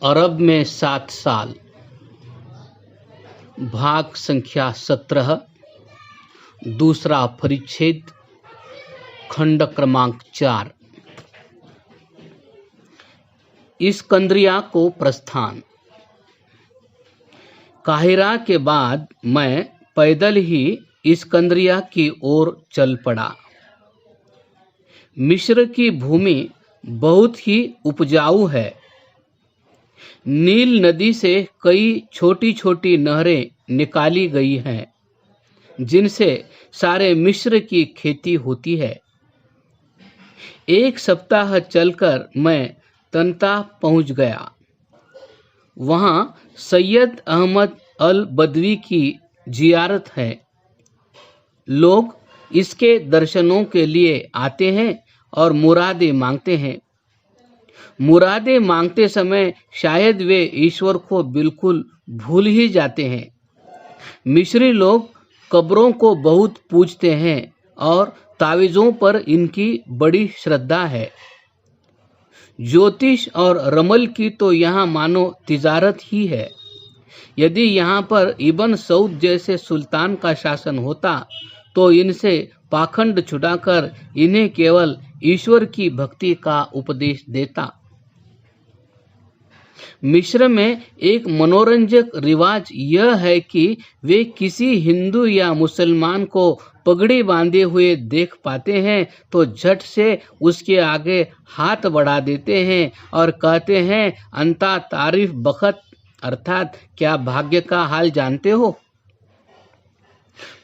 अरब में 7 साल। भाग संख्या 17, दूसरा परिच्छेद, खंड क्रमांक 4। इस्कंदरिया को प्रस्थान। काहिरा के बाद मैं पैदल ही इस्कंदरिया की ओर चल पड़ा। मिस्र की भूमि बहुत ही उपजाऊ है। नील नदी से कई छोटी छोटी नहरें निकाली गई हैं, जिनसे सारे मिस्र की खेती होती है। 1 सप्ताह चलकर मैं तंता पहुंच गया। वहां सैयद अहमद अल बदवी की जियारत है। लोग इसके दर्शनों के लिए आते हैं और मुरादें मांगते हैं। मुरादें मांगते समय शायद वे ईश्वर को बिल्कुल भूल ही जाते हैं। मिस्री लोग कब्रों को बहुत पूजते हैं और तावीज़ों पर इनकी बड़ी श्रद्धा है। ज्योतिष और रमल की तो यहाँ मानो तिजारत ही है। यदि यहाँ पर इब्न सऊद जैसे सुल्तान का शासन होता तो इनसे पाखंड छुड़ाकर इन्हें केवल ईश्वर की भक्ति का उपदेश देता। मिस्र में एक मनोरंजक रिवाज यह है कि वे किसी हिंदू या मुसलमान को पगड़ी बांधे हुए देख पाते हैं तो झट से उसके आगे हाथ बढ़ा देते हैं और कहते हैं, अंता तारीफ बखत, अर्थात क्या भाग्य का हाल जानते हो।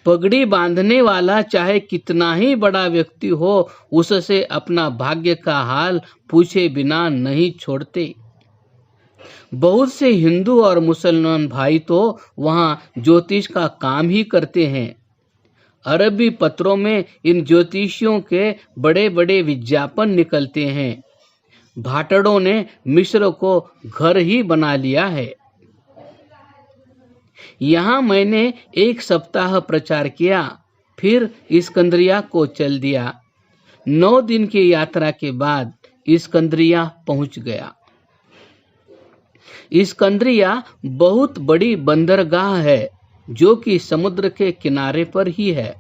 पगड़ी बांधने वाला चाहे कितना ही बड़ा व्यक्ति हो, उससे अपना भाग्य का हाल पूछे बिना नहीं छोड़ते। बहुत से हिंदू और मुसलमान भाई तो वहां ज्योतिष का काम ही करते हैं। अरबी पत्रों में इन ज्योतिषियों के बड़े बड़े विज्ञापन निकलते हैं। भाटड़ों ने मिस्र को घर ही बना लिया है। यहाँ मैंने 1 सप्ताह प्रचार किया, फिर इस्कंदरिया को चल दिया। 9 दिन की यात्रा के बाद इस्कंदरिया पहुंच गया। इस्कंदरिया बहुत बड़ी बंदरगाह है, जो कि समुद्र के किनारे पर ही है।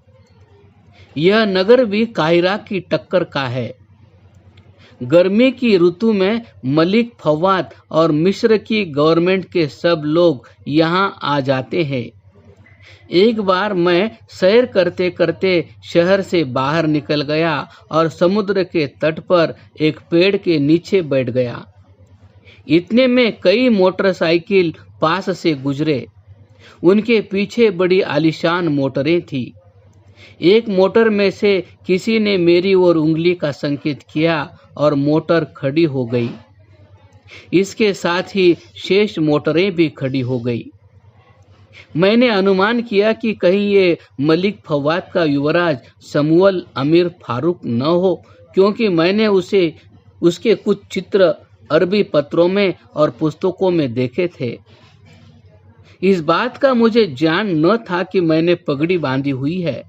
यह नगर भी काहिरा की टक्कर का है। गर्मी की ऋतु में मलिक फवाद और मिस्र की गवर्नमेंट के सब लोग यहाँ आ जाते हैं। एक बार मैं सैर करते करते शहर से बाहर निकल गया और समुद्र के तट पर एक पेड़ के नीचे बैठ गया। इतने में कई मोटरसाइकिल पास से गुजरे। उनके पीछे बड़ी आलीशान मोटरें थीं। एक मोटर में से किसी ने मेरी ओर उंगली का संकेत किया और मोटर खड़ी हो गई। इसके साथ ही शेष मोटरें भी खड़ी हो गई। मैंने अनुमान किया कि कहीं ये मलिक फवाद का युवराज समूअल अमीर फारूक न हो, क्योंकि मैंने उसके कुछ चित्र अरबी पत्रों में और पुस्तकों में देखे थे। इस बात का मुझे ज्ञान न था कि मैंने पगड़ी बांधी हुई है।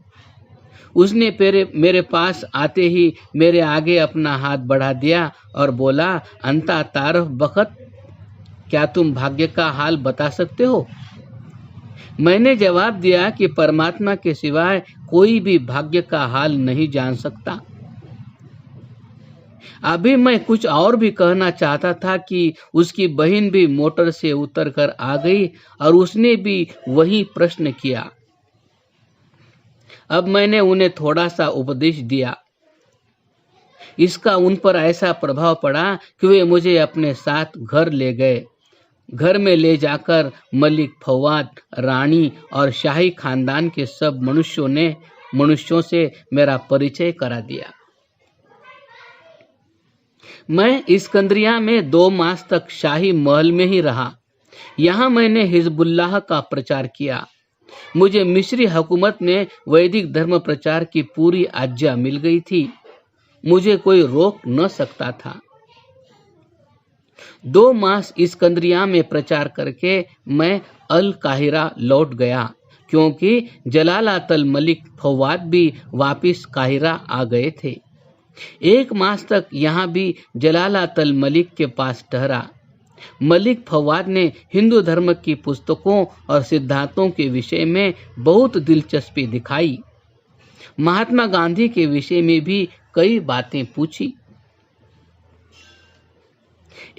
उसने मेरे पास आते ही मेरे आगे अपना हाथ बढ़ा दिया और बोला, अंता तारफ बखत, क्या तुम भाग्य का हाल बता सकते हो। मैंने जवाब दिया कि परमात्मा के सिवाय कोई भी भाग्य का हाल नहीं जान सकता। अभी मैं कुछ और भी कहना चाहता था कि उसकी बहन भी मोटर से उतरकर आ गई और उसने भी वही प्रश्न किया। अब मैंने उन्हें थोड़ा सा उपदेश दिया। इसका उन पर ऐसा प्रभाव पड़ा कि वे मुझे अपने साथ घर ले गए। घर में ले जाकर मलिक फवाद, रानी और शाही खानदान के सब मनुष्यों से मेरा परिचय करा दिया। मैं इस्कंदरिया में 2 मास तक शाही महल में ही रहा। यहाँ मैंने हिजबुल्लाह का प्रचार किया। मुझे मिस्री हुकूमत ने वैदिक धर्म प्रचार की पूरी आज्ञा मिल गई थी। मुझे कोई रोक न सकता था। 2 मास इस्कंदरिया में प्रचार करके मैं अल काहिरा लौट गया, क्योंकि जलालतल मलिक फवाद भी वापिस काहिरा आ गए थे। 1 मास तक यहाँ भी जलालतल मलिक के पास ठहरा। मलिक फवाद ने हिंदू धर्म की पुस्तकों और सिद्धांतों के विषय में बहुत दिलचस्पी दिखाई। महात्मा गांधी के विषय में भी कई बातें पूछी।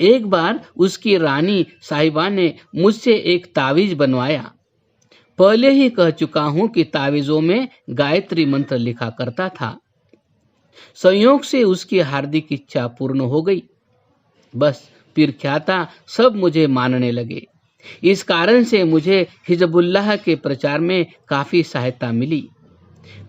एक बार उसकी रानी साहिबा ने मुझसे एक तावीज बनवाया। पहले ही कह चुका हूं कि तावीजों में गायत्री मंत्र लिखा करता था। संयोग से उसकी हार्दिक इच्छा पूर्ण हो गई। बस पीर ख्याता सब मुझे मानने लगे। इस कारण से मुझे हिजबुल्लाह के प्रचार में काफी सहायता मिली।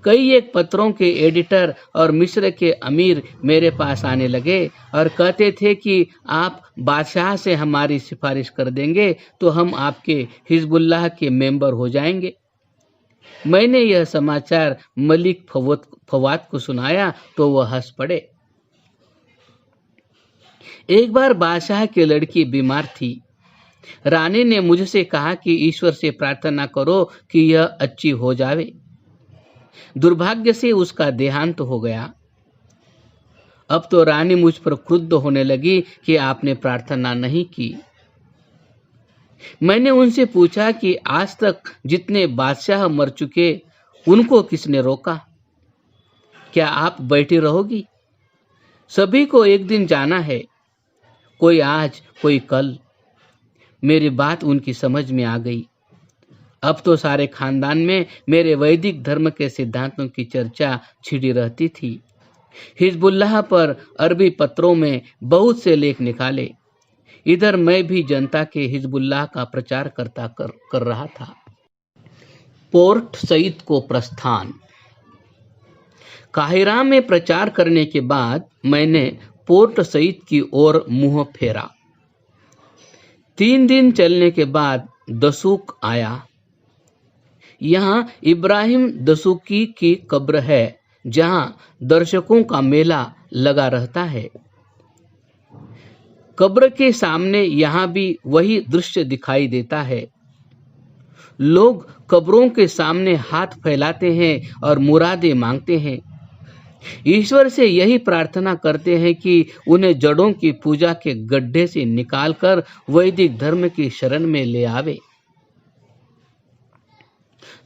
कई एक पत्रों के एडिटर और मिस्र के अमीर मेरे पास आने लगे और कहते थे कि आप बादशाह से हमारी सिफारिश कर देंगे तो हम आपके हिजबुल्लाह के मेंबर हो जाएंगे। मैंने यह समाचार मलिक फवाद को सुनाया तो वह हंस पड़े। एक बार बादशाह की लड़की बीमार थी। रानी ने मुझसे कहा कि ईश्वर से प्रार्थना करो कि यह अच्छी हो जावे। दुर्भाग्य से उसका देहांत हो गया। अब तो रानी मुझ पर क्रुद्ध होने लगी कि आपने प्रार्थना नहीं की। मैंने उनसे पूछा कि आज तक जितने बादशाह मर चुके उनको किसने रोका? क्या आप बैठी रहोगी? सभी को एक दिन जाना है, कोई आज कोई कल। मेरी बात उनकी समझ में आ गई। अब तो सारे खानदान में मेरे वैदिक धर्म के सिद्धांतों की चर्चा छिड़ी रहती थी। हिजबुल्लाह पर अरबी पत्रों में बहुत से लेख निकाले। इधर मैं भी जनता के हिजबुल्लाह का प्रचार कर रहा था। पोर्ट सईद को प्रस्थान। काहिरा में प्रचार करने के बाद मैंने पोर्ट सईद की ओर मुंह फेरा। 3 दिन चलने के बाद दसूक आया। यहाँ इब्राहिम दसूकी की कब्र है, जहाँ दर्शकों का मेला लगा रहता है। कब्र के सामने यहाँ भी वही दृश्य दिखाई देता है। लोग कब्रों के सामने हाथ फैलाते हैं और मुरादें मांगते हैं। ईश्वर से यही प्रार्थना करते हैं कि उन्हें जड़ों की पूजा के गड्ढे से निकालकर वैदिक धर्म की शरण में ले आवे।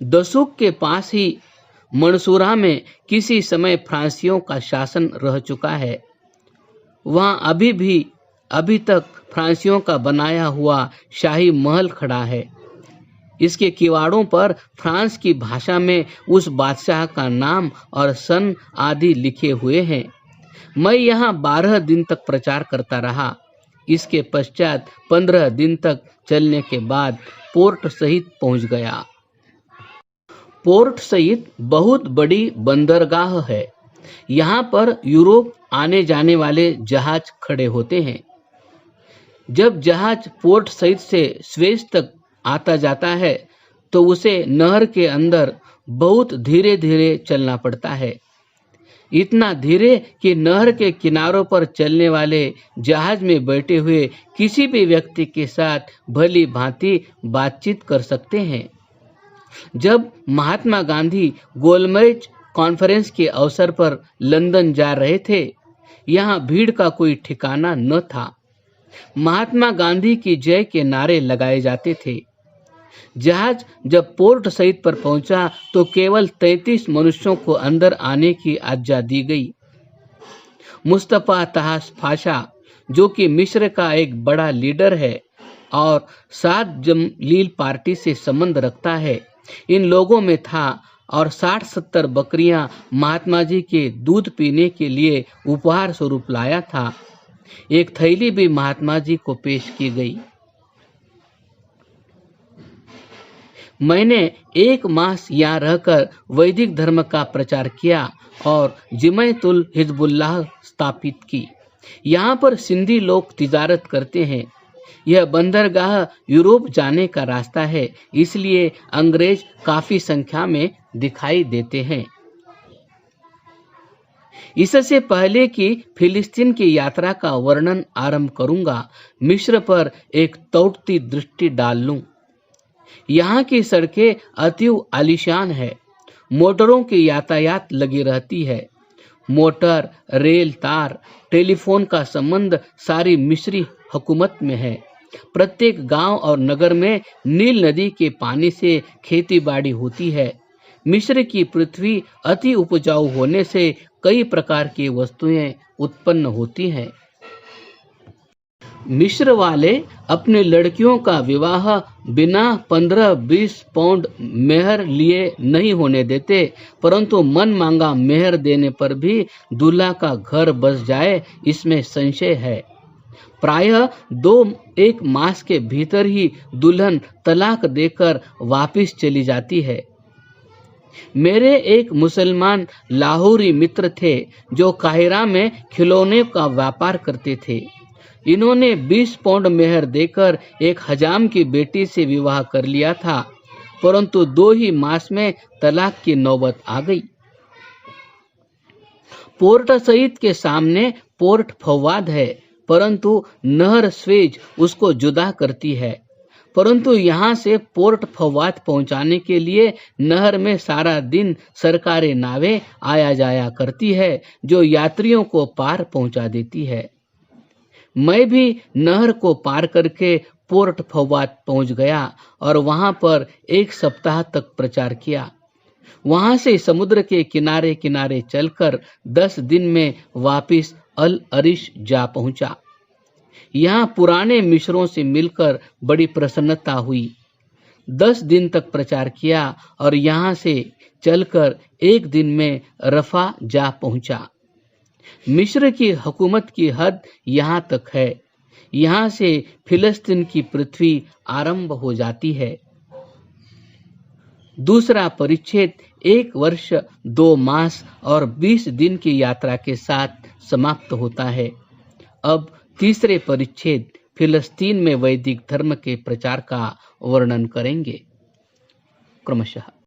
दसूक के पास ही मंसूरा में किसी समय फ्रांसियों का शासन रह चुका है। वहां अभी तक फ्रांसियों का बनाया हुआ शाही महल खड़ा है। इसके किवाड़ों पर फ्रांस की भाषा में उस बादशाह का नाम और सन आदि लिखे हुए हैं। मैं यहाँ 12 दिन तक प्रचार करता रहा। इसके पश्चात 15 दिन तक चलने के बाद पोर्ट सईद पहुँच गया। पोर्ट सईद बहुत बड़ी बंदरगाह है। यहाँ पर यूरोप आने जाने वाले जहाज खड़े होते हैं। जब जहाज पोर्ट सईद से स्वेज तक आता जाता है तो उसे नहर के अंदर बहुत धीरे धीरे चलना पड़ता है। इतना धीरे कि नहर के किनारों पर चलने वाले जहाज में बैठे हुए किसी भी व्यक्ति के साथ भली भांति बातचीत कर सकते हैं। जब महात्मा गांधी गोलमेज कॉन्फ्रेंस के अवसर पर लंदन जा रहे थे, यहाँ भीड़ का कोई ठिकाना न था। महात्मा गांधी की जय के नारे लगाए जाते थे। जहाज जब पोर्ट सईद पर पहुंचा तो केवल 33 मनुष्यों को अंदर आने की आज्ञा दी गई। मुस्तफा तहास पाशा, जो कि मिस्र का एक बड़ा लीडर है और साद जलील पार्टी से संबंध रखता है, इन लोगों में था और 60-70 बकरियां महात्मा जी के दूध पीने के लिए उपहार स्वरूप लाया था। एक थैली भी महात्मा जी को पेश की गई। मैंने 1 मास यहाँ रहकर वैदिक धर्म का प्रचार किया और जमायतुल हिजबुल्लाह स्थापित की। यहाँ पर सिंधी लोग तिजारत करते हैं। यह बंदरगाह यूरोप जाने का रास्ता है, इसलिए अंग्रेज काफी संख्या में दिखाई देते हैं। इससे पहले कि फिलिस्तीन की यात्रा का वर्णन आरंभ करूंगा, मिस्र पर एक तौड़ती दृष्टि डाल लूं। यहाँ की सड़कें अतिव आलीशान है। मोटरों की यातायात लगी रहती है। मोटर, रेल, तार, टेलीफोन का संबंध सारी मिस्री हुकूमत में है। प्रत्येक गांव और नगर में नील नदी के पानी से खेती बाड़ी होती है। मिस्र की पृथ्वी अति उपजाऊ होने से कई प्रकार की वस्तुएं उत्पन्न होती हैं। मिस्र वाले अपने लड़कियों का विवाह बिना 15-20 पाउंड मेहर लिए नहीं होने देते, परंतु मन मांगा मेहर देने पर भी दूल्हा का घर बस जाए, इसमें संशय है। प्रायः 2-1 मास के भीतर ही दुल्हन तलाक देकर वापिस चली जाती है। मेरे एक मुसलमान लाहौरी मित्र थे जो काहिरा में खिलौने का व्यापार करते थे। इन्होंने 20 पाउंड मेहर देकर एक हजाम की बेटी से विवाह कर लिया था, परंतु 2 ही मास में तलाक की नौबत आ गई। पोर्ट सईद के सामने पोर्ट फवाद है, परंतु नहर स्वेज उसको जुदा करती है। परंतु यहाँ से पोर्ट फवाद पहुँचाने के लिए नहर में सारा दिन सरकारी नावें आया जाया करती है, जो यात्रियों को पार पहुँचा देती है। मैं भी नहर को पार करके पोर्ट फवाद पहुँच गया और वहाँ पर 1 सप्ताह तक प्रचार किया। वहाँ से समुद्र के किनारे किनारे चलकर 10 दिन में वापिस अल अरिश जा पहुँचा। यहाँ पुराने मिस्रों से मिलकर बड़ी प्रसन्नता हुई। 10 दिन तक प्रचार किया और यहाँ से चलकर 1 दिन में रफा जा पहुँचा। मिस्र की हुकूमत की हद यहाँ तक है। यहाँ से फिलिस्तीन की पृथ्वी आरंभ हो जाती है। दूसरा परिच्छेद 1 वर्ष 2 मास और 20 दिन की यात्रा के साथ समाप्त होता है। अब तीसरे परिच्छेद फिलिस्तीन में वैदिक धर्म के प्रचार का वर्णन करेंगे क्रमशः।